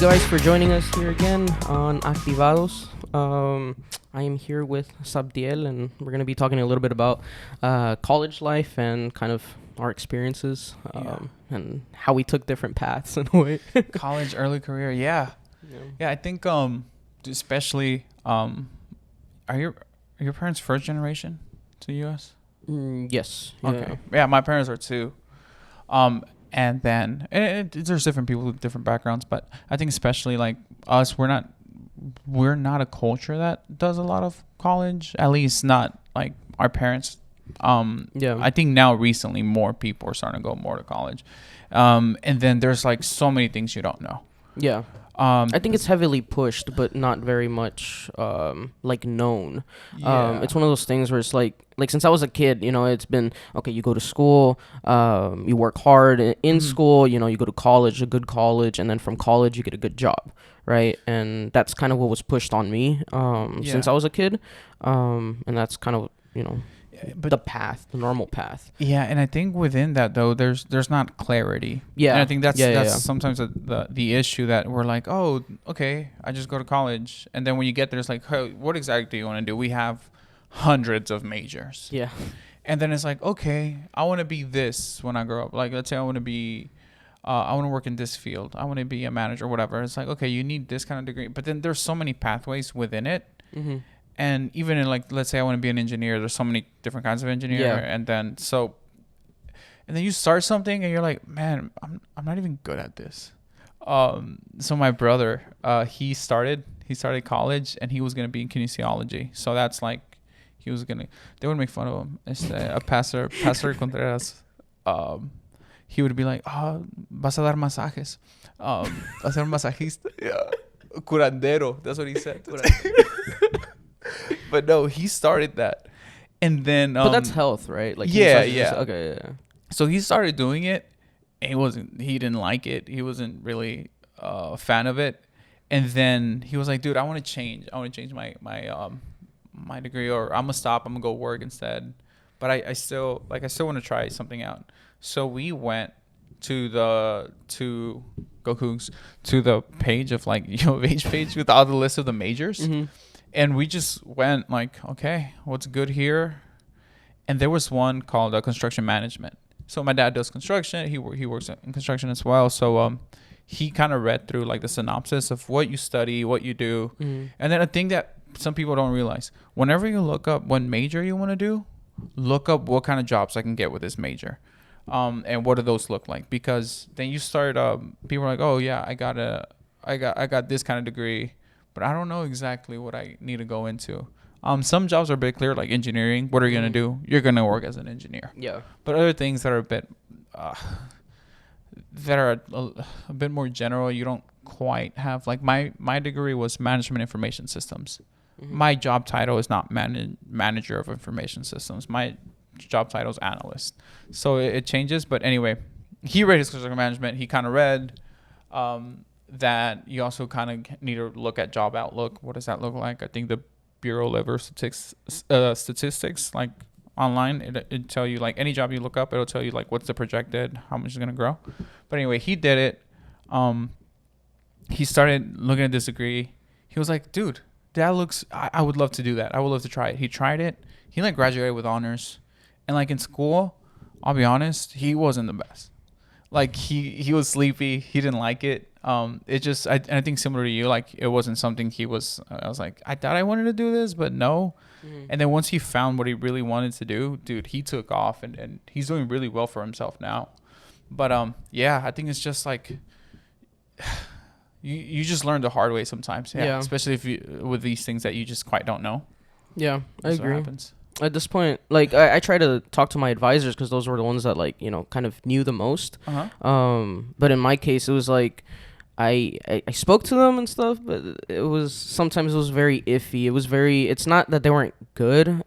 guys for joining us here again on Activados. I am here with Sabdiel, and we're going to be talking a little bit about college life and kind of our experiences and how we took different paths in a way. College, early career, yeah. I think especially are your parents first generation to the U.S.? Yes. Okay. Yeah, my parents are too. And then there's different people with different backgrounds, but I think especially like us, we're not a culture that does a lot of college, at least not like our parents. I think now recently more people are starting to go more to college. And then there's like so many things you don't know. Yeah. I think it's heavily pushed, but not very much like known. Yeah. It's one of those things where it's like since I was a kid, it's been okay. You go to school, you work hard in school. You go to college, a good college, and then from college you get a good job, right? And that's kind of what was pushed on me since I was a kid, and that's kind of but the normal path. Yeah, and I think within that though, there's not clarity. Yeah, and I think that's sometimes the issue that we're like, oh, okay, I just go to college, and then when you get there, it's like, hey, what exactly do you want to do? We have hundreds of majors. Yeah, and then it's like, okay, I want to be this when I grow up. Like, let's say I want to be, I want to work in this field. I want to be a manager, whatever. It's like, okay, you need this kind of degree, but then there's so many pathways within it. Mm-hmm. And even in like, let's say I want to be an engineer, there's so many different kinds of engineer. Yeah. And then you start something and you're like, man, I'm not even good at this. So my brother, he started college and he was going to be in kinesiology. So that's like, they would make fun of him. Pastor Contreras, he would be like, vas a dar masajes. Vas a ser un masajista. Yeah. Curandero. That's what he said. But no, he started that, and then but that's health, right? Like yeah. Okay, yeah. So he started doing it, and he didn't like it. He wasn't really a fan of it, and then he was like, "Dude, I want to change. I want to change my degree, or I'm gonna stop. I'm gonna go work instead." But I still want to try something out. So we went to the page of like age page with all the list of the majors. Mm-hmm. And we just went like, okay, what's good here? And there was one called construction management. So my dad does construction. He works in construction as well. So he kind of read through like the synopsis of what you study, what you do. Mm-hmm. And then a thing that some people don't realize, whenever you look up what major you want to do, look up what kind of jobs I can get with this major. And what do those look like? Because then you start, people are like, oh yeah, I got this kind of degree, but I don't know exactly what I need to go into. Some jobs are a bit clear, like engineering. What are you going to do? You're going to work as an engineer. Yeah. But other things that are a bit, a bit more general, you don't quite have. Like my degree was management information systems. Mm-hmm. My job title is not manager of information systems. My job title is analyst. So it changes. But anyway, he read his construction management. He kind of read that you also kind of need to look at job outlook. What does that look like? I think the Bureau of statistics like online, it tell you like any job you look up, it'll tell you like what's the projected, how much is going to grow. But anyway, he did it. He started looking at this degree. He was like, dude, that looks, I would love to do that. I would love to try it. He tried it. He like graduated with honors. And like in school, I'll be honest, he wasn't the best. Like he was sleepy. He didn't like it. It just, I think similar to you, like it wasn't something I was like, I thought I wanted to do this, but no. Mm-hmm. And then once he found what he really wanted to do, dude, he took off and he's doing really well for himself now. But yeah, I think it's just like, you just learn the hard way sometimes. Yeah. Especially with these things that you just quite don't know. Yeah, I agree. What happens. At this point, like I try to talk to my advisors because those were the ones that like kind of knew the most. Uh-huh. But in my case, it was like I spoke to them and stuff, but sometimes it was very iffy. It's not that they weren't good,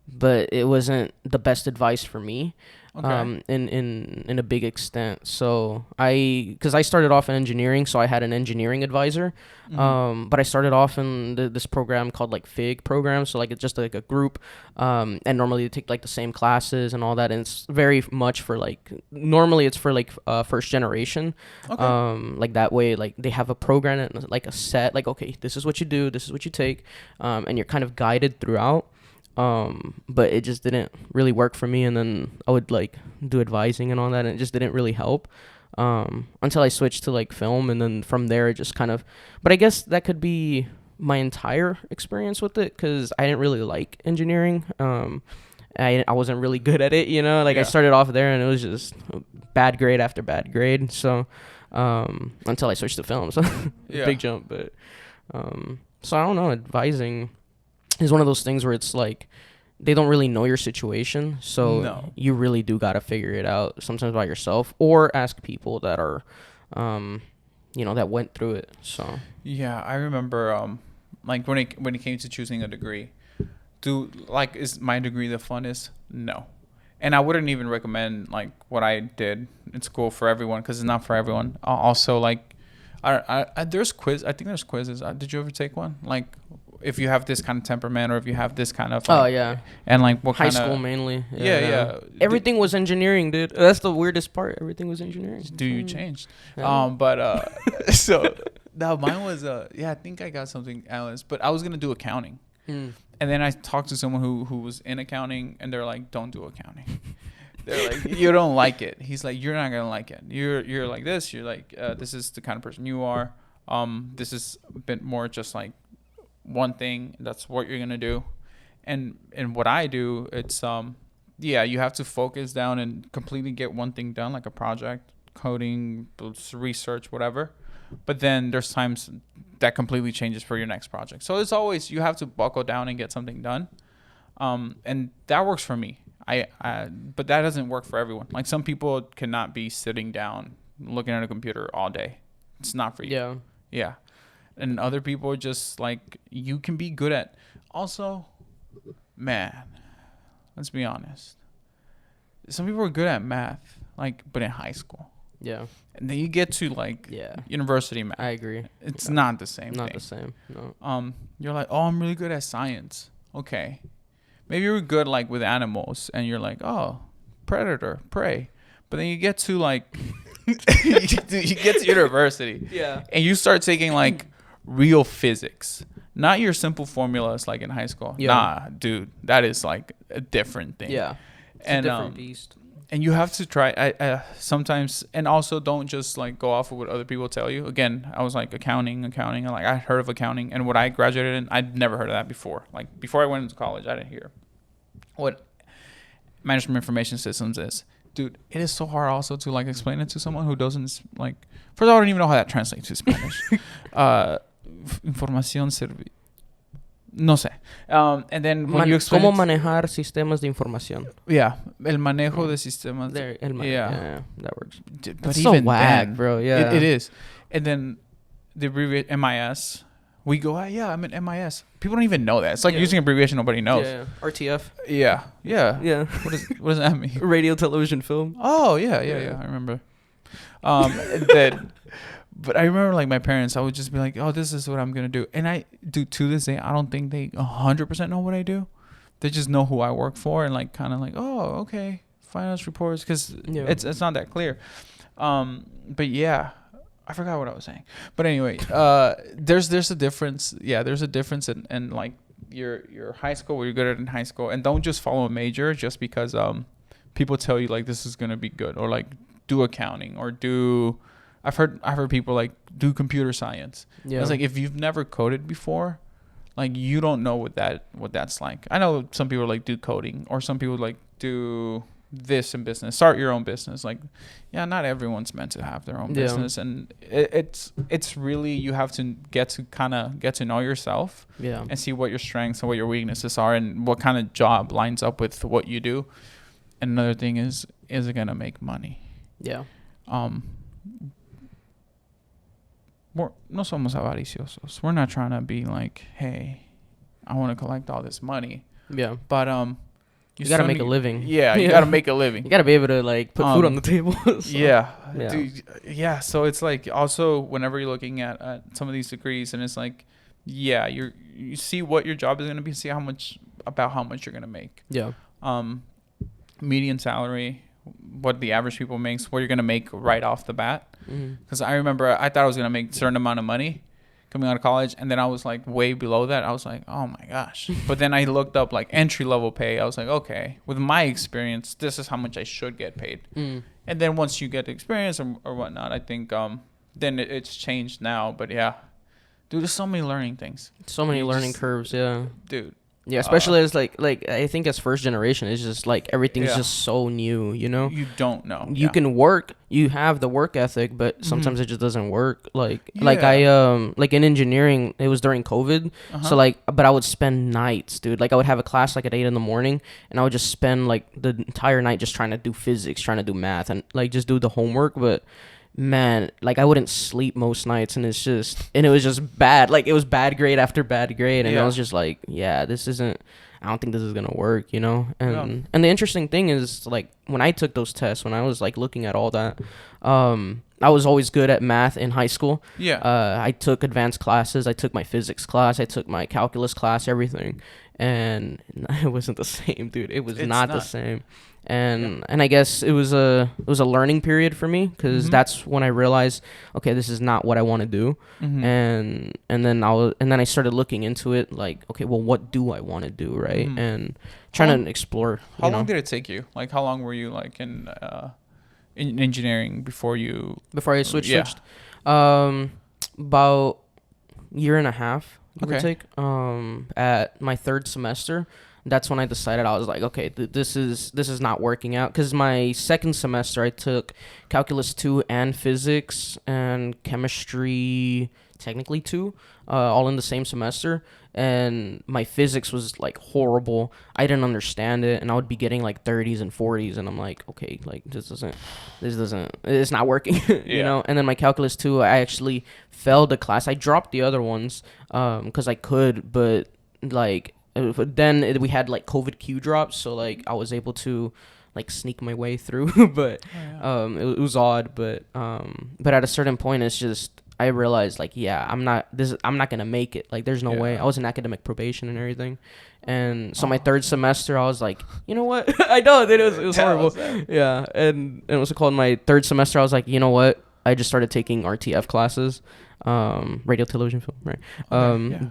but it wasn't the best advice for me. Okay. In a big extent. So because I started off in engineering, so I had an engineering advisor. Mm-hmm. But I started off in this program called like FIG program. So like it's just like a group, and normally they take like the same classes and all that. And it's very much for like normally it's for like first generation. Okay. Like that way, like they have a program and like a set. Like okay, this is what you do, this is what you take, and you're kind of guided throughout. But it just didn't really work for me, and then I would like do advising and all that, and it just didn't really help until I switched to like film, and then from there it just kind of, but I guess that could be my entire experience with it, because I didn't really like engineering. I wasn't really good at it, you know, like I Yeah. started off there and it was just bad grade after bad grade. So until I switched to film, so Yeah. big jump. But so I don't know, advising is one of those things where it's like they don't really know your situation, so No. you really do got to figure it out sometimes by yourself, or ask people that are that went through it. So Yeah, I remember like when it came to choosing a degree, is my degree the funnest? No. And I wouldn't even recommend like what I did in school for everyone, because it's not for everyone. Also, like there's quiz. I think there's quizzes. Did you ever take one? Like if you have this kind of temperament, or if you have this kind of oh yeah, and like what high kind school of mainly. yeah. Everything was engineering, dude. That's the weirdest part. Everything was engineering. Do you change? Yeah. But so now mine was I think I got something else, but I was gonna do accounting. And then I talked to someone who was in accounting, and they're like, don't do accounting. They're like, you don't like it. He's like, you're not gonna like it. You're like this. You're like this is the kind of person you are. This is a bit more just like one thing. That's what you're gonna do. And what I do, it's you have to focus down and completely get one thing done, like a project, coding, research, whatever. But then there's times that completely changes for your next project. So it's always, you have to buckle down and get something done. And that works for me. But that doesn't work for everyone. Like some people cannot be sitting down looking at a computer all day. It's not for you. Yeah. Yeah. And other people are just like, you can be good at. Also, man, let's be honest. Some people are good at math, like, but in high school. Yeah. And then you get to like university math. I agree. It's not the same Not thing. the same. No. You're like, oh, I'm really good at science. Okay. Maybe you're good like with animals, and you're like, oh, predator, prey. But then you get to like you get to university. Yeah. And you start taking like real physics. Not your simple formulas like in high school. Yeah. Nah, dude, that is like a different thing. Yeah. It's And a different beast. and you have to try sometimes, and also don't just like go off of what other people tell you. Again, I was like accounting, and like I heard of accounting, and what I graduated in, I'd never heard of that before. Like before I went into college, I didn't hear what management information systems is. Dude, it is so hard also to like explain it to someone who doesn't like. First of all, I don't even know how that translates to Spanish. Información servi. No sé. And then when you explain ¿Cómo manejar sistemas de información? el manejo de sistemas. There, Yeah. that works. But That's so even whack, then, bro. Yeah, it is. And then the abbreviation MIS, we go, I'm an MIS. People don't even know that. It's like using abbreviation nobody knows. Yeah. RTF. Yeah. Yeah. What does that mean? Radio, television, film. Oh yeah. I remember. That. But I remember like my parents, I would just be like, oh, this is what I'm going to do. And I do to this day, I don't think they 100% know what I do. They just know who I work for, and like kind of like, oh, okay, finance reports, because it's not that clear. But yeah, I forgot what I was saying. But anyway, there's a difference. Yeah, there's a difference in like your high school, what you're good at in high school. And don't just follow a major just because people tell you like this is going to be good, or like do accounting, or do... I've heard people like do computer science. Yeah. It's like if you've never coded before, like you don't know what that's like. I know some people like do coding, or some people like do this in business, start your own business. Like, yeah, not everyone's meant to have their own business, and it's really, you have to get to know yourself, and see what your strengths and what your weaknesses are, and what kind of job lines up with what you do. And another thing is it gonna make money? Yeah. No somos avariciosos. We're not trying to be like, hey, I want to collect all this money. Yeah. But You gotta make a living. Yeah, you gotta make a living. You gotta be able to like put food on the table. So, yeah. Dude, yeah. So it's like also whenever you're looking at some of these degrees, and it's like, yeah, you see what your job is gonna be, see how much you're gonna make. Yeah. Median salary, what the average people makes, what you're gonna make right off the bat. Because I remember I thought I was gonna make a certain amount of money coming out of college, and then I was like way below that. I was like, oh my gosh. But then I looked up like entry level pay. I was like, okay, with my experience, this is how much I should get paid. And then once you get experience or whatnot, I think then it's changed now. But yeah, dude, there's so many learning things. So many learning curves. Yeah, dude. Yeah, especially as like I think as first generation, it's just like everything's just so new, you know. You don't know. You can work, you have the work ethic, but sometimes it just doesn't work. Like I like in engineering, it was during COVID, so like, but I would spend nights, dude. Like I would have a class like at 8 a.m, and I would just spend like the entire night just trying to do physics, trying to do math, and like just do the homework, but. Man, like I wouldn't sleep most nights, and it was just bad. Like it was bad grade after bad grade, and I was just like, yeah, this isn't. I don't think this is gonna work, you know. And the interesting thing is, like when I took those tests, when I was like looking at all that, I was always good at math in high school. Yeah. I took advanced classes. I took my physics class. I took my calculus class. Everything, and it wasn't the same, dude. It's not the same. And I guess it was a learning period for me, because that's when I realized, okay, this is not what I want to do. And then I started looking into it, like, okay, well, what do I want to do, right? And trying to explore. How long did it take you? Like, how long were you like in engineering before I switched? About year and a half, give or take. At my third semester. That's when I decided, I was like, okay, this is not working out. Because my second semester, I took Calculus 2 and Physics and Chemistry, technically 2, all in the same semester. And my physics was, like, horrible. I didn't understand it. And I would be getting, like, 30s and 40s. And I'm like, okay, like, it's not working, you know? And then my Calculus 2, I actually failed the class. I dropped the other ones because I could, but, like... Then we had like COVID Q drops, so like I was able to like sneak my way through, but it was odd, but at a certain point, it's just I realized like, yeah, I'm not gonna make it. Like there's no way. I was in academic probation and everything, and so my third semester, I was like, you know what? I know it was horrible. Yeah, and what's it called? My third semester, I was like, you know what? I just started taking RTF classes. Radio, television, film, right?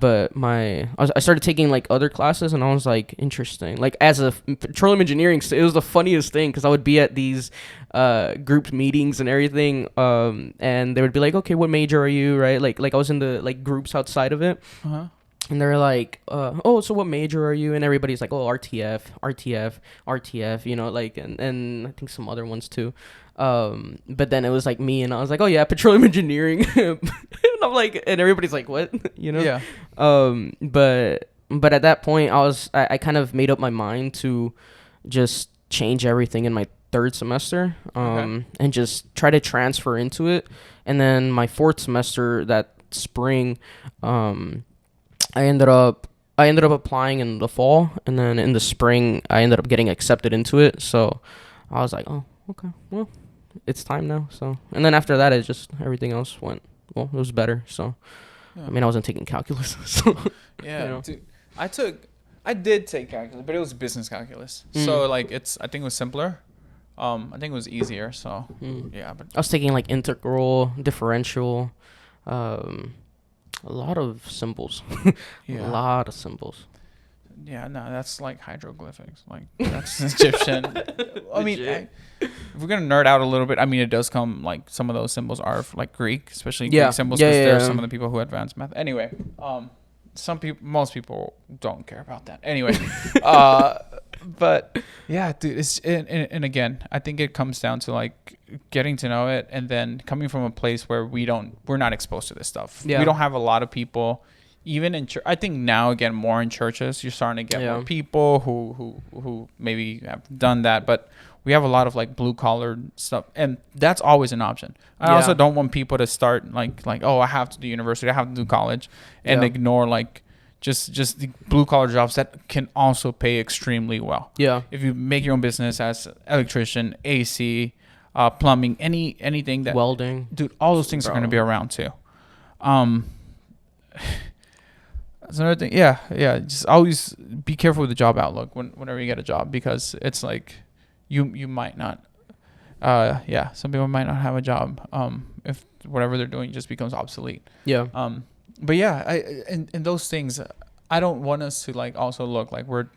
But I started taking like other classes, and I was like, interesting. Like as a petroleum engineering, it was the funniest thing, because I would be at these group meetings and everything, and they would be like, okay, what major are you, right? Like I was in the like groups outside of it. And they're like, oh, so what major are you? And everybody's like, oh, RTF, you know, like, and I think some other ones too. But then it was like me, and I was like, oh yeah, petroleum engineering. And I'm like, and everybody's like, what? You know? Yeah. But at that point, I kind of made up my mind to just change everything in my third semester, and just try to transfer into it. And then my fourth semester, that spring, I ended up applying in the fall, and then in the spring I ended up getting accepted into it. So I was like, oh, okay, well, it's time now. So, and then after that, everything else went, well, it was better. So, I mean, I wasn't taking calculus. So, yeah, you know. Dude, I did take calculus, but it was business calculus. So like I think it was simpler. I think it was easier. So yeah, but I was taking like integral, differential, a lot of symbols. A lot of symbols. Yeah, no, that's like hieroglyphics. Like that's Egyptian. I mean, if we're gonna nerd out a little bit, I mean, it does come like some of those symbols are like Greek, especially Greek symbols, because there are some of the people who advance math. Anyway, most people don't care about that. Anyway, but yeah, dude, it's and again, I think it comes down to like getting to know it, and then coming from a place where we're not exposed to this stuff. We don't have a lot of people. Even in church, I think now again more in churches, you're starting to get more people who maybe have done that, but we have a lot of like blue collar stuff, and that's always an option. I also don't want people to start like oh, I have to do university, I have to do college, and ignore like just the blue collar jobs that can also pay extremely well. Yeah. If you make your own business as electrician, AC, plumbing, anything that Welding. dude, all those things are going to be around too. That's another thing. Yeah. Just always be careful with the job outlook whenever you get a job, because it's like you might not. Some people might not have a job if whatever they're doing just becomes obsolete. Yeah. But yeah, in those things, I don't want us to like also look like we're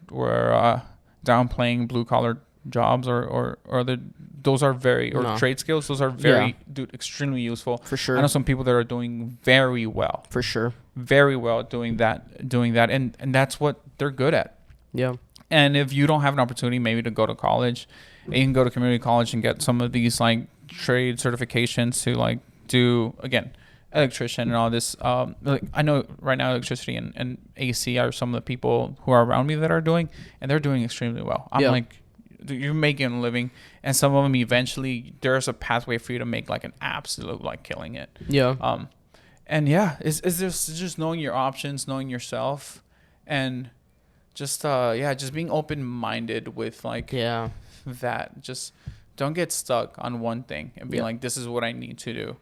downplaying blue collar jobs or those are very trade skills. Those are very extremely useful. For sure. I know some people that are doing very well. For sure. Very well doing that, and that's what they're good at. Yeah. And if you don't have an opportunity maybe to go to college, you can go to community college and get some of these like trade certifications to like do again electrician and all this. Like I know right now electricity and AC are some of the people who are around me that are doing, and they're doing extremely well. I'm like, you're making a living, and some of them eventually there's a pathway for you to make like an absolute like killing it. Yeah. And yeah, is just knowing your options, knowing yourself, and just just being open minded with like that. Just don't get stuck on one thing and be like, this is what I need to do.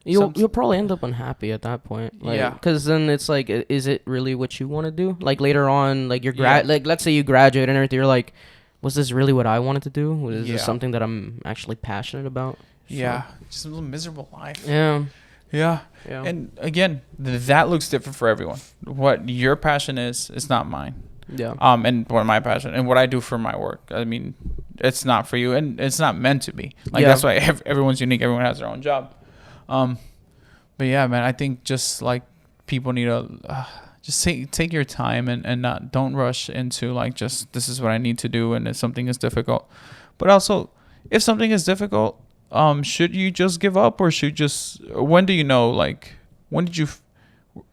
You'll probably end up unhappy at that point. Like, because then it's like, is it really what you want to do? Like later on, like like let's say you graduate and everything, you're like, was this really what I wanted to do? Was this something that I'm actually passionate about? So, just a little miserable life. Yeah. And again, that looks different for everyone. What your passion is not mine. Yeah. And what my passion and what I do for my work, I mean, it's not for you, and it's not meant to be. Like that's why everyone's unique. Everyone has their own job. But yeah, man, I think just like people need to just take your time and don't rush into like just this is what I need to do, and if something is difficult. But also, if something is difficult, should you just give up, or when do you know, like when did you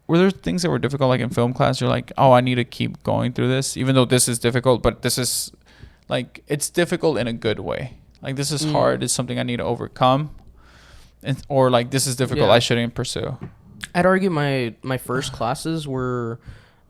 were there things that were difficult like in film class you're like, oh, I need to keep going through this even though this is difficult, but this is like it's difficult in a good way, like this is hard, it's something I need to overcome, or like this is difficult, I shouldn't pursue? I'd argue my first classes were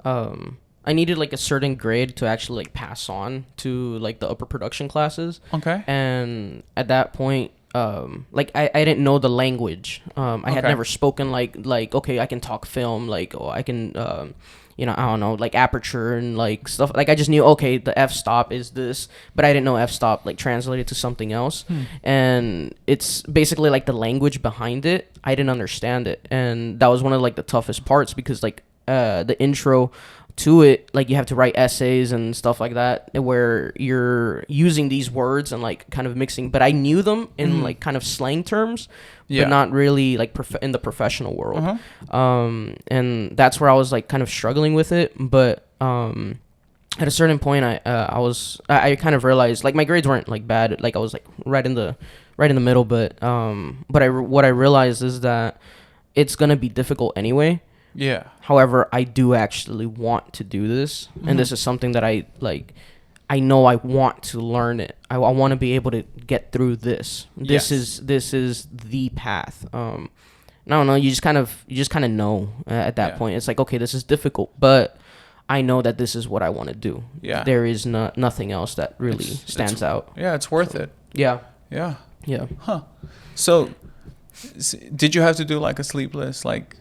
I needed like a certain grade to actually like pass on to like the upper production classes. Okay. And at that point, like I didn't know the language. I had never spoken like okay, I can talk film, like I can I don't know, like aperture and like stuff. Like I just knew, okay, the f-stop is this, but I didn't know f-stop like translated to something else. And it's basically like the language behind it, I didn't understand it, and that was one of like the toughest parts, because like the intro to it, like you have to write essays and stuff like that where you're using these words and like kind of mixing, but I knew them in like kind of slang terms, but not really like in the professional world. And that's where I was like kind of struggling with it. But at a certain point I kind of realized like my grades weren't like bad, like I was like right in the middle, but what I realized is that it's gonna be difficult anyway. Yeah. However, I do actually want to do this, and this is something that I like. I know I want to learn it. I want to be able to get through this. This is the path. I don't know. You just kind of know at that point. It's like, okay, this is difficult, but I know that this is what I want to do. Yeah. There is nothing else that really stands out. Yeah, it's worth it. Yeah. Yeah. Yeah. Huh. So, did you have to do like a sleepless like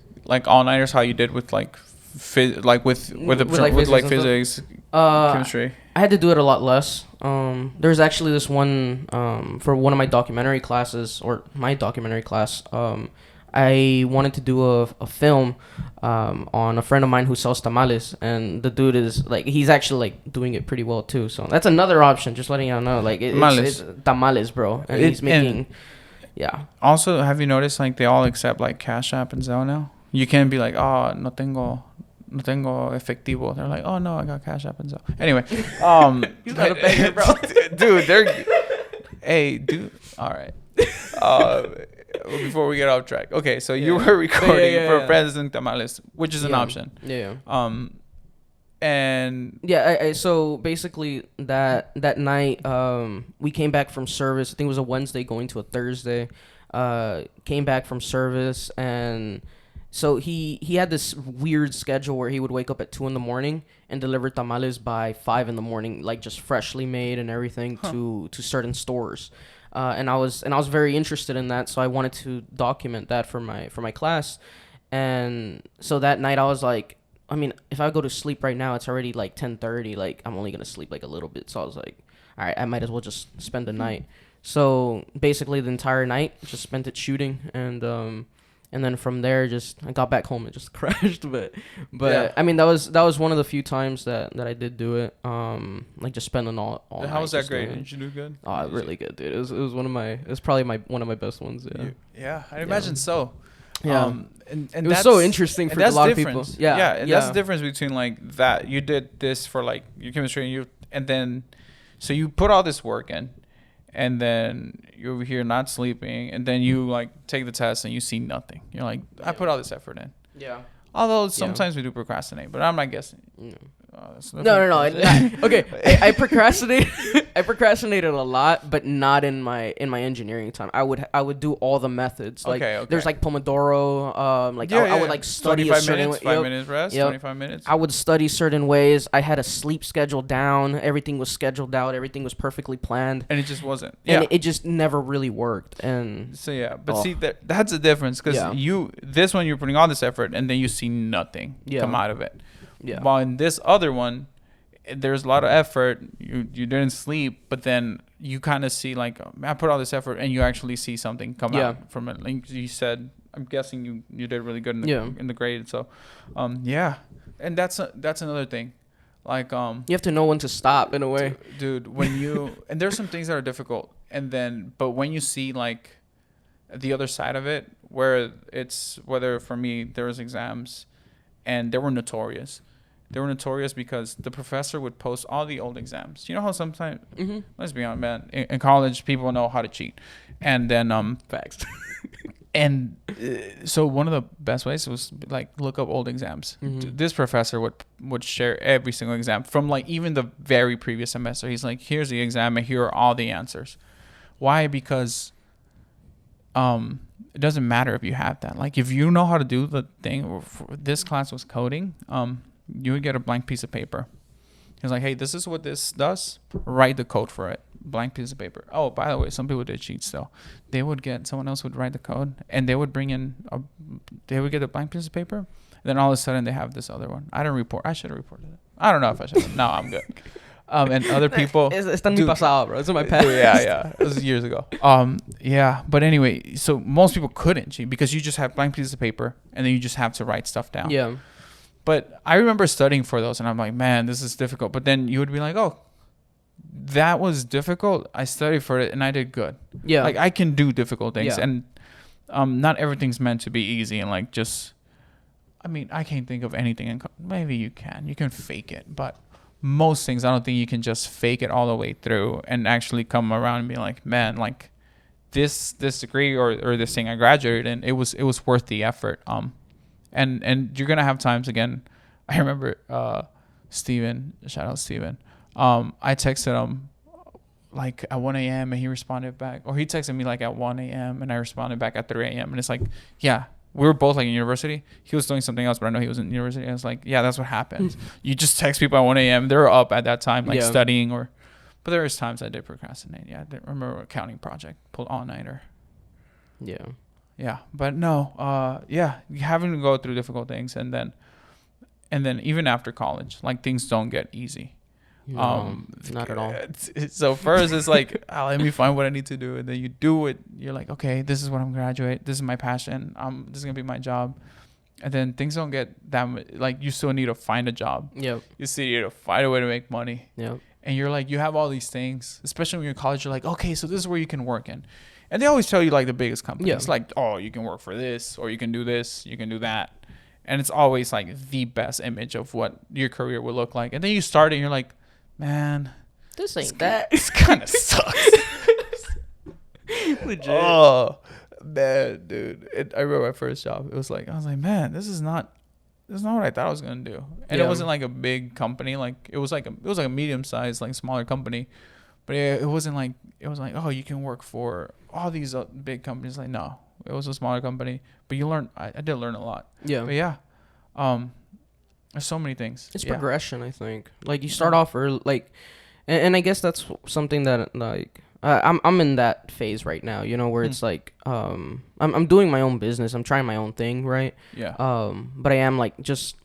all-nighters, how you did with like physics, chemistry? I had to do it a lot less. There's actually this one for one of my documentary classes, or my documentary class. I wanted to do a film on a friend of mine who sells tamales, and the dude is like, he's actually like doing it pretty well too. So that's another option. Just letting y'all know, like it's tamales, bro, and he's making. Also, have you noticed like they all accept like Cash App and Zelle now? You can't be like, oh, no tengo efectivo. They're like, oh no, I got Cash App and Zelle. Anyway, you got a banger, bro. Dude, dude. All right. Before we get off track, okay. So you were recording for President Tamales, which is an option. Yeah. And so basically that night, we came back from service. I think it was a Wednesday going to a Thursday. Came back from service, and So he had this weird schedule where he would wake up at 2 in the morning and deliver tamales by 5 in the morning, like just freshly made and everything to certain stores. And I was very interested in that, so I wanted to document that for my class. And so that night I was like, I mean, if I go to sleep right now, it's already like 10:30. Like I'm only gonna sleep like a little bit. So I was like, all right, I might as well just spend the night. So basically, the entire night just spent it shooting, and then from there, just I got back home and just crashed. But Yeah. I mean, that was one of the few times that I did do it. Like just spending all How night was that just doing grade? it. Did you do good? Oh, really good, dude. It was probably one of my best ones. Yeah. Yeah, I imagine so. Yeah. And It was so interesting and for a that's lot of different. people. Yeah. and that's the difference between like that you did this for like your chemistry and then so you put all this work in, and then you're over here not sleeping, and then you like take the test and you see nothing. You're like, I put all this effort in. Yeah. Although sometimes we do procrastinate, but I'm not guessing. No. That's No. different. Okay, I procrastinate. I procrastinated a lot, but not in my engineering time. I would do all the methods. Like Okay. there's like Pomodoro. I would like study 25 a certain minutes, way. 5 minutes rest, Yep. 25 minutes. I would study certain ways. I had a sleep schedule down. Everything was scheduled out. Everything was perfectly planned. And it just wasn't. Yeah. And it just never really worked. And So yeah, but Oh. see that's the difference because Yeah. this one you're putting all this effort and then you see nothing Yeah. come out of it. yeah, While in this other one, there's a lot of effort. You didn't sleep, but then you kind of see like I put all this effort and you actually see something come Yeah. out from it. Like you said, I'm guessing you did really good in the Yeah. in the grade. So, yeah, and that's another thing. Like you have to know when to stop in a way. dude, when you and there's some things that are difficult, and then but when you see like the other side of it, whether for me there was exams, and they were notorious. They were notorious because the professor would post all the old exams. You know how sometimes, Mm-hmm. let's be honest, man, in college people know how to cheat, and then Facts. and so one of the best ways was like look up old exams. Mhm. This professor would share every single exam from like even the very previous semester. He's like, here's the exam and here are all the answers. Why? Because it doesn't matter if you have that. Like if you know how to do the thing. This class was coding. You would get a blank piece of paper. He's like, hey, this is what this does. Write the code for it. Blank piece of paper. Oh, by the way, some people did cheat still. Someone else would write the code, and they would they would get a blank piece of paper. And then all of a sudden they have this other one. I didn't report. I should have reported it. I don't know if I should. No, I'm good. And other people. It's mi pasado, bro. It's in my past. Yeah. It was years ago. Yeah. But anyway, so most people couldn't cheat because you just have blank pieces of paper, and then you just have to write stuff down. Yeah. But I remember studying for those, and I'm like, man, this is difficult. But then you would be like, oh, that was difficult. I studied for it, and I did good. Yeah. Like, I can do difficult things. Yeah. And not everything's meant to be easy. And, like, just, I mean, I can't think of anything. Maybe you can. You can fake it. But most things, I don't think you can just fake it all the way through and actually come around and be like, man, like, this degree or this thing I graduated in, it was worth the effort. And you're gonna have times again. I remember Steven, shout out Steven. I texted him like at 1 a.m. and he responded back, or he texted me like at 1 a.m. and I responded back at 3 a.m. And it's like, yeah, we were both like in university. He was doing something else, but I know he was in university. And I was like, yeah, that's what happens. You just text people at 1 a.m. They're up at that time, like studying but there was times I did procrastinate. Yeah, I did remember a accounting project, pulled all-nighter. Yeah. Yeah, but no, having to go through difficult things, and then even after college, like things don't get easy. No, not at all. So first it's like, let me find what I need to do, and then you do it. You're like, okay, this is what I'm graduate. This is my passion. This is gonna be my job. And then things don't get that like you still need to find a job. Yep. You still need to find a way to make money. Yep. And you're like, you have all these things, especially when you're in college. You're like, okay, so this is where you can work in. And they always tell you like the biggest companies. Yeah. It's like, oh, you can work for this, or you can do this, you can do that. And it's always like the best image of what your career will look like. And then you start and you're like, man, This ain't that. this kind of sucks. Legit. Oh, man, dude. I remember my first job. I was like, man, this is not what I thought I was going to do. And it wasn't like a big company. Like it was like a medium sized, like smaller company. But it wasn't like, it was like, oh, you can work for all these big companies. Like, no, It was a smaller company, but you learn. I did learn a lot. Yeah. But yeah, there's so many things. It's Yeah. progression, I think. Like, you start off early, like, and I guess that's something that, like, I'm in that phase right now, you know, where it's like, I'm doing my own business. I'm trying my own thing, right? Yeah. But I am, like, just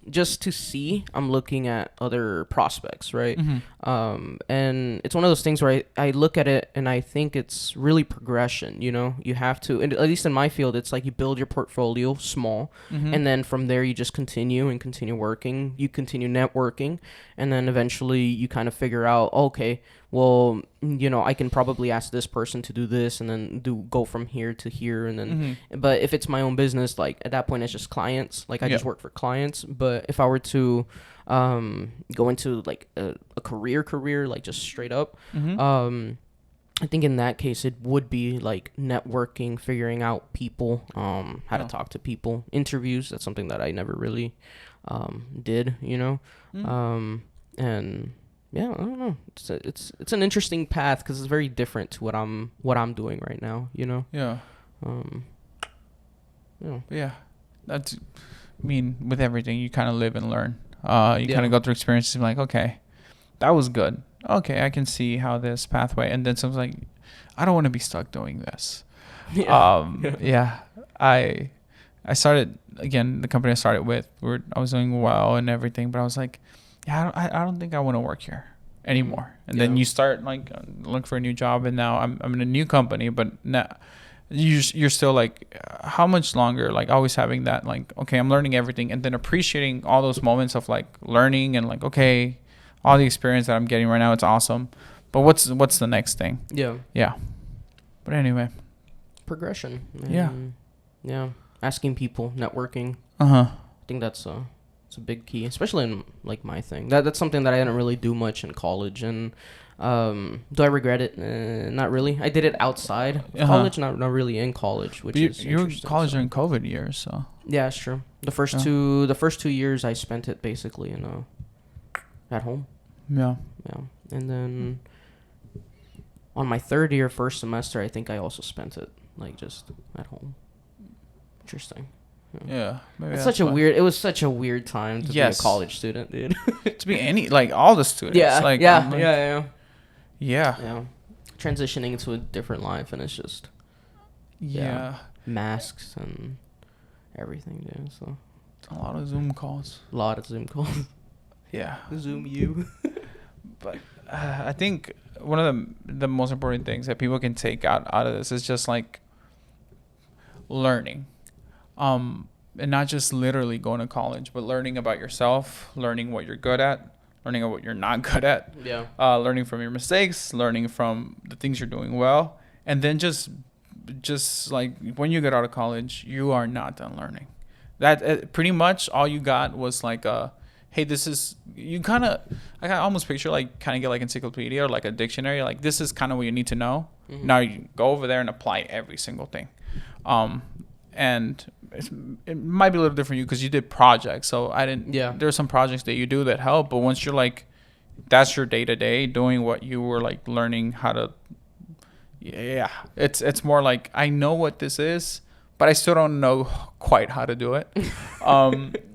to see, I'm looking at other prospects, right? And it's one of those things where I look at it and I think it's really progression, you know? You have to, and at least in my field, it's like you build your portfolio small, and then from there you just continue working. You continue networking, and then eventually you kind of figure out, okay, well, you know, I can probably ask this person to do this, and then go from here to here, and then but if it's my own business, like, at that point it's just clients, like, I just work for clients. But if I were to go into, like, a career, like, just straight up, I think in that case it would be like networking, figuring out people, how to talk to people, interviews. That's something that I never really did, you know. And yeah, I don't know. It's an interesting path because it's very different to what I'm doing right now, you know. Yeah. Yeah. Yeah. That's, I mean, with everything, you kind of live and learn. You kind of go through experiences and be like, okay, that was good. Okay, I can see how this pathway. And then someone's like, I don't want to be stuck doing this. Yeah. I started, again, the company I started with, I was doing well and everything, but I was like, yeah, I don't think I want to work here anymore. And then you start, like, look for a new job, and now I'm in a new company, but now you're still like, how much longer? Like, always having that, like, okay, I'm learning everything, and then appreciating all those moments of, like, learning and, like, okay, all the experience that I'm getting right now, it's awesome, but what's the next thing? Yeah. But anyway, Progression. Yeah. Asking people, networking. I think that's it's a big key, especially in, like, my thing. That's something that I didn't really do much in college. And do I regret it? Not really. I did it outside of college, not really in college, which is you were in interesting. college during COVID years, so Yeah, it's true. The first 2 years I spent it basically in at home. yeah. And then on my third year, first semester, I think I also spent it, like, just at home. Interesting. Yeah, maybe It's that's such a why. weird. It was such a weird time to be a Yes. college student, dude. To be any, like, all the students. Yeah, Like, yeah, I'm like, yeah. Transitioning into a different life, and it's just Yeah. masks and everything, dude. So A lot of Zoom calls. a lot of Zoom calls. Yeah. Zoom you. But I think one of the most important things that people can take out of this is just, like, learning. And not just literally going to college, but learning about yourself, learning what you're good at, learning what you're not good at, Yeah. learning from your mistakes, learning from the things you're doing well, and then just like, when you get out of college, you are not done learning. That pretty much all you got was, like, hey, this is, you kind of, I can almost picture, like, kind of get like encyclopedia or like a dictionary, like, this is kind of what you need to know. Now you go over there and apply every single thing. And it might be a little different because you did projects. So I didn't. Yeah. There are some projects that you do that help, but once you're, like, that's your day to day doing what you were, like, learning how to. Yeah, it's more like, I know what this is, but I still don't know quite how to do it.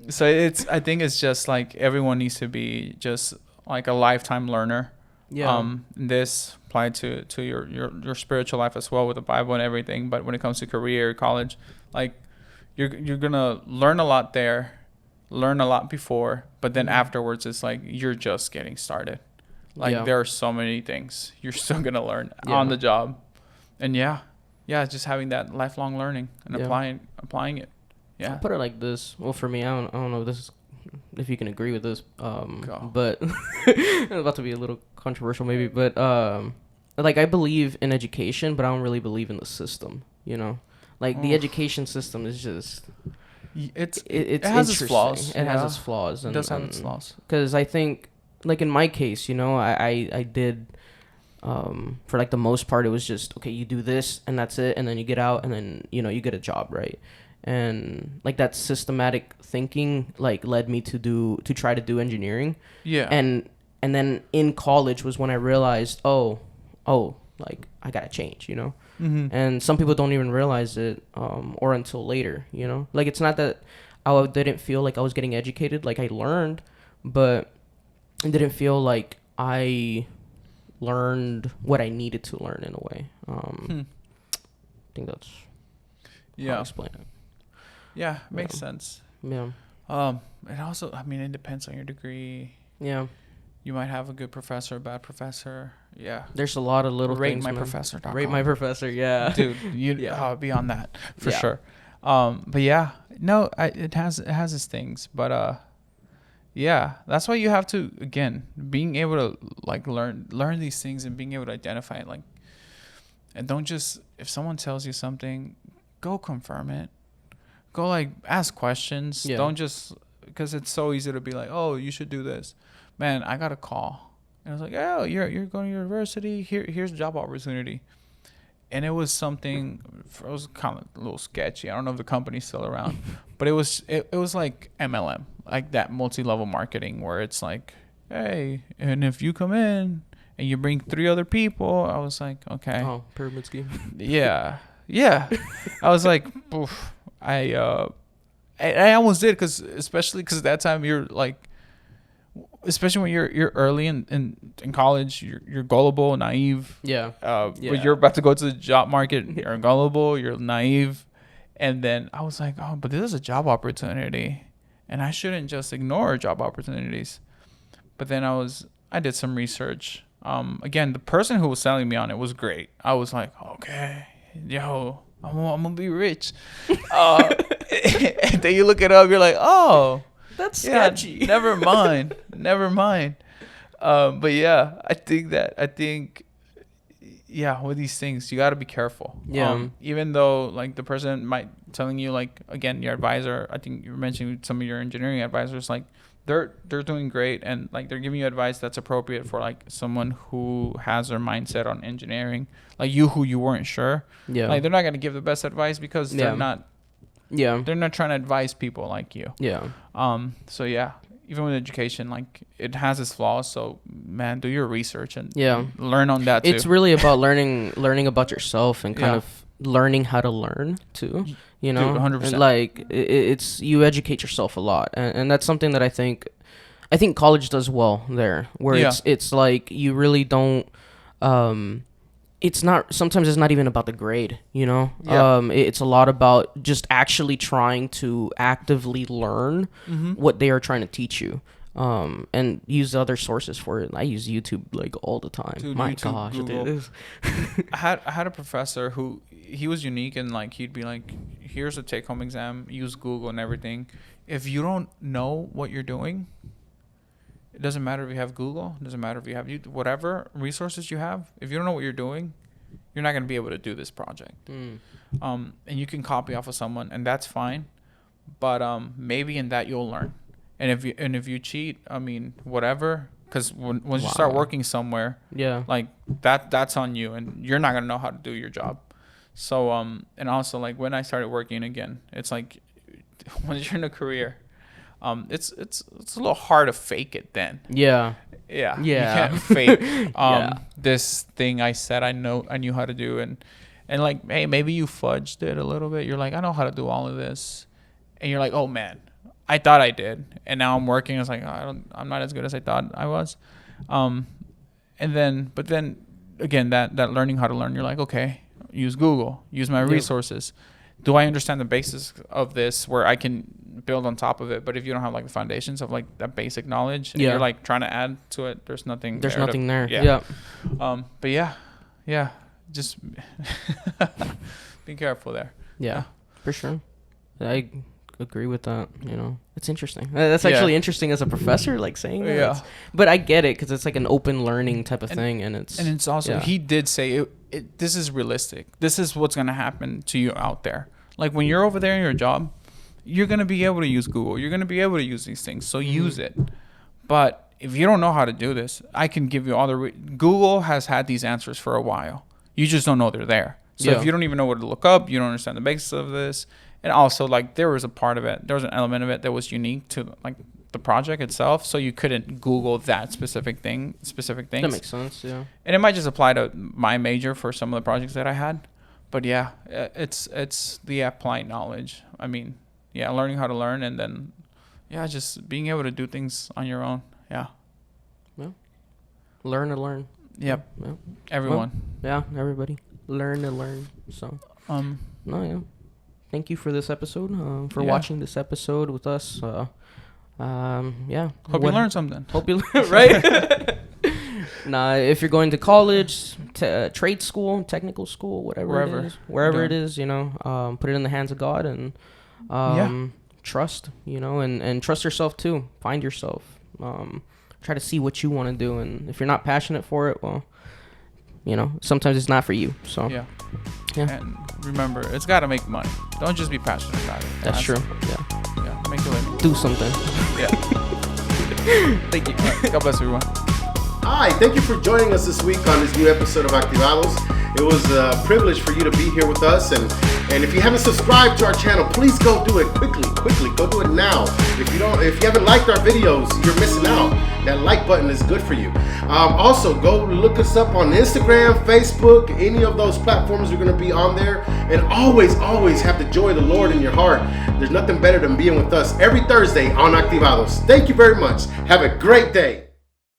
So I think it's just, like, everyone needs to be just, like, a lifetime learner. Yeah. This applied to your spiritual life as well, with the Bible and everything. But when it comes to career, college, like, you're gonna learn a lot there, learn a lot before, but then afterwards it's like you're just getting started. Like, there are so many things you're still gonna learn on the job, and just having that lifelong learning and applying it. Yeah. I'll put it like this. Well, for me, I don't know if you can agree with this, but it's about to be a little controversial maybe, but like, I believe in education, but I don't really believe in the system, you know. Like, the education system is just it has its flaws. It has its flaws. It does have its flaws. Because I think, like, in my case, you know, I did for, like, the most part, it was just, okay, you do this and that's it, and then you get out, and then, you know, you get a job, right? And, like, that systematic thinking, like, led me to try to do engineering. Yeah. And then in college was when I realized, like I gotta change, you know. Mm-hmm. And some people don't even realize it, or until later, you know. Like it's not that I didn't feel like I was getting educated, like I learned, but it didn't feel like I learned what I needed to learn in a way. I think that's how I explain it. Yeah, makes sense. Yeah. And also, I mean, it depends on your degree. Yeah. You might have a good professor, a bad professor. Yeah. There's a lot of little Rate things. my professor.com. Rate my professor. Yeah. Dude, you be on that for sure. But yeah, no, it has its things, but yeah, that's why you have to, again, being able to like learn these things and being able to identify it, like, and don't just, if someone tells you something, go confirm it. Go like ask questions. Yeah. Don't just, because it's so easy to be like, oh, you should do this. Man, I got a call. And I was like, oh, you're going to university. Here's a job opportunity. And it was something, it was kind of a little sketchy. I don't know if the company's still around, but it was like MLM, like that multi-level marketing where it's like, hey, and if you come in and you bring 3 other people, I was like, okay. Oh, pyramid scheme. Yeah. I was like, oof. I almost did, especially because at that time you're like, especially when you're early in college, you're gullible, naive. Yeah. When you're about to go to the job market, you're gullible, you're naive. And then I was like, oh, but this is a job opportunity, and I shouldn't just ignore job opportunities. But then I did some research. Again, the person who was selling me on it was great. I was like, okay, yo, I'm gonna be rich. And then you look it up, you're like, oh, that's sketchy. Never mind. But yeah, I think with these things you got to be careful. Yeah. Even though like the person might telling you, like, again, your advisor, I think you were mentioning some of your engineering advisors, like they're doing great, and like they're giving you advice that's appropriate for like someone who has their mindset on engineering, like you, who you weren't sure. Yeah. Like they're not going to give the best advice because they're not. Yeah. They're not trying to advise people like you. Yeah. So yeah, even with education, like it has its flaws. So man, do your research and learn on that too. It's really about learning about yourself and kind of learning how to learn too. You know, Dude, 100%. And like it's you educate yourself a lot, and that's something that I think college does well there, where it's like you really don't. Sometimes it's not even about the grade, you know. It's a lot about just actually trying to actively learn what they are trying to teach you, and use other sources for it. I use YouTube like all the time. Dude, My YouTube, gosh, Google. it is. I had a professor who he was unique, and like he'd be like, here's a take-home exam, use Google and everything. If you don't know what you're doing, it doesn't matter if you have Google, it doesn't matter if you have YouTube, whatever resources you have, if you don't know what you're doing, you're not going to be able to do this project. And you can copy off of someone, and that's fine, but maybe in that you'll learn. And if you cheat, I mean, whatever, because once you start working somewhere, like that's on you, and you're not going to know how to do your job. So and also, like, when I started working again, it's like when you're in a carew, it's a little hard to fake it then. Yeah. You can't fake this thing I said I knew how to do, and like, hey, maybe you fudged it a little bit. You're like, I know how to do all of this, and you're like, oh man, I thought I did, and now I'm working. It's like, I'm not as good as I thought I was. But then again, that learning how to learn, you're like, okay, use Google, use my resources. Do I understand the basis of this where I can build on top of it? But if you don't have like the foundations of like that basic knowledge, and you're like trying to add to it, there's nothing there. Yeah. But yeah, just be careful there. Yeah, for sure. I agree with that. You know, it's interesting. That's actually interesting as a professor, like saying that. Yeah. But I get it, because it's like an open learning type of thing, and it's also he did say this is realistic. This is what's gonna happen to you out there. Like when you're over there in your job, you're gonna be able to use Google. You're gonna be able to use these things. So use it. But if you don't know how to do this, I can give you all Google has had these answers for a while. You just don't know they're there. So if you don't even know what to look up, you don't understand the basis of this. And also, like, there was a part of it, there was an element of it that was unique to like the project itself, so you couldn't Google that specific things. That makes sense. Yeah. And it might just apply to my major for some of the projects that I had. But yeah, it's the applied knowledge. I mean, yeah, learning how to learn, and then just being able to do things on your own. Yeah. Yeah. Learn to learn. Yep. Yeah. Everyone. Well, yeah, everybody. Learn to learn. So no, yeah. Thank you for this episode. For watching this episode with us. Yeah. Hope you learned something. Hope you learn, right? Nah, if you're going to college, trade school, technical school, wherever it is, put it in the hands of God and trust, and trust yourself too. Find yourself. Try to see what you want to do, and if you're not passionate for it, well, sometimes it's not for you. So yeah. And remember, it's got to make money. Don't just be passionate about it. That's true. Yeah. Make a living. Do something. Yeah. Thank you. Right. God bless everyone. Hi, thank you for joining us this week on this new episode of Activados. It was a privilege for you to be here with us, and if you haven't subscribed to our channel, please go do it quickly. Go do it now. If you haven't liked our videos, you're missing out. That like button is good for you. Also, go look us up on Instagram, Facebook, any of those platforms are going to be on there. And always have the joy of the Lord in your heart. There's nothing better than being with us every Thursday on Activados. Thank you very much. Have a great day.